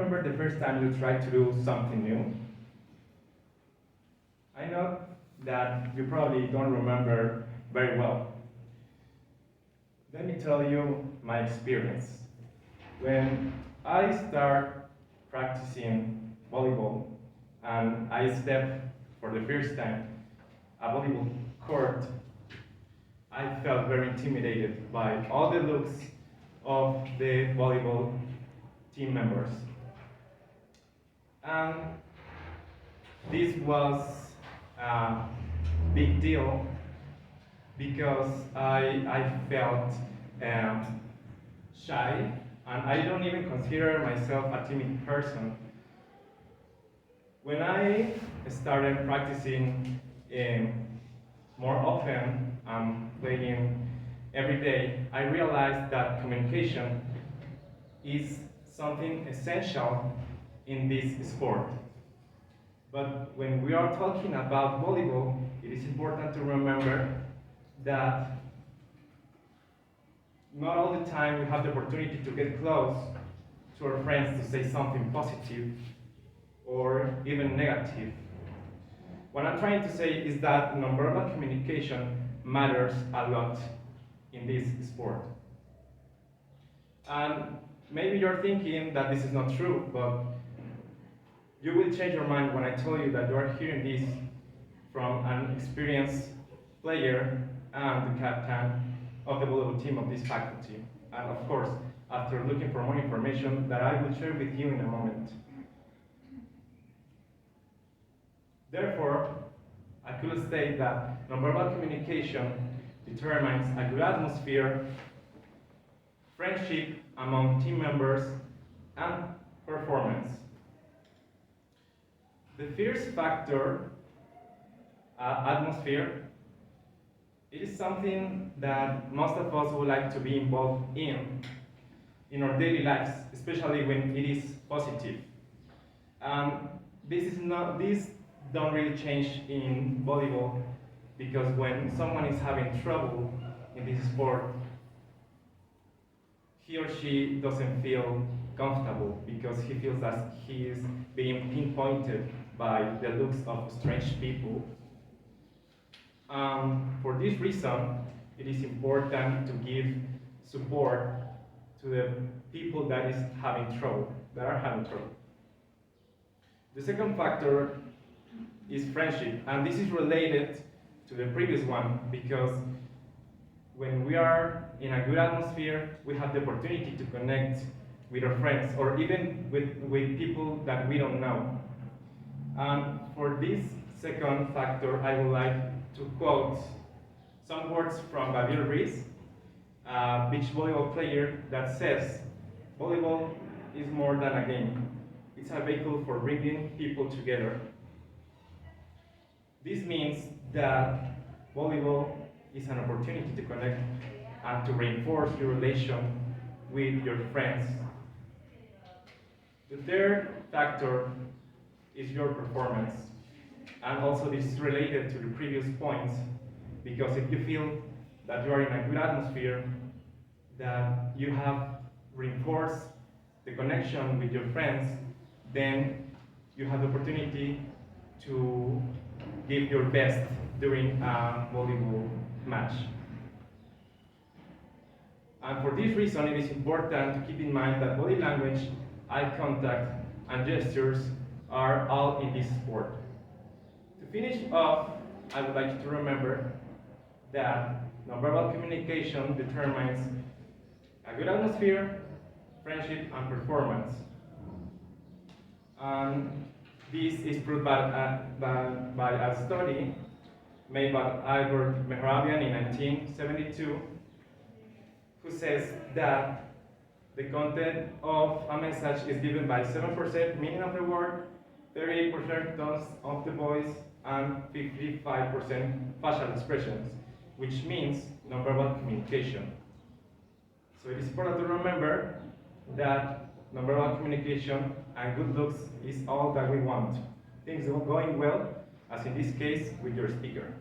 remember the first time you tried to do something new? I know that you probably don't remember very well. Let me tell you my experience. When I start practicing volleyball and I step for the first time a volleyball court, I felt very intimidated by all the looks of the volleyball team members. And this was a big deal because I felt shy, and I don't even consider myself a timid person. When I started practicing more often, playing every day, I realized that communication is something essential in this sport. But when we are talking about volleyball, it is important to remember that not all the time we have the opportunity to get close to our friends to say something positive or even negative. What I'm trying to say is that nonverbal communication matters a lot in this sport. And maybe you're thinking that this is not true, but you will change your mind when I tell you that you are hearing this from an experienced player and the captain of the volleyball team of this faculty. And of course, after looking for more information that I will share with you in a moment. Therefore, I could state that nonverbal communication determines a good atmosphere, friendship among team members, and performance. The first factor, atmosphere, it is something that most of us would like to be involved in our daily lives, especially when it is positive. This don't really change in volleyball, because when someone is having trouble in this sport, he or she doesn't feel comfortable because he feels that he is being pinpointed by the looks of strange people. For this reason, it is important to give support to the people that are having trouble. The second factor is friendship, and this is related to the previous one, because when we are in a good atmosphere, we have the opportunity to connect with our friends or even with people that we don't know. For this second factor, I would like to quote some words from Gabriel Ruiz, a beach volleyball player, that says, "Volleyball is more than a game. It's a vehicle for bringing people together." This means that volleyball is an opportunity to connect and to reinforce your relation with your friends. The third factor is your performance. And also this is related to the previous points, because if you feel that you are in a good atmosphere, that you have reinforced the connection with your friends, then you have the opportunity to give your best during a volleyball match. And for this reason, it is important to keep in mind that body language, eye contact, and gestures are all in this sport. To finish off, I would like you to remember that nonverbal communication determines a good atmosphere, friendship, and performance. And this is proved by a study made by Albert Mehrabian in 1972, who says that the content of a message is given by 7% meaning of the word, 38% tones of the voice, and 55% facial expressions, which means nonverbal communication. So it is important to remember that nonverbal communication and good looks is all that we want. Things are going well, as in this case with your speaker.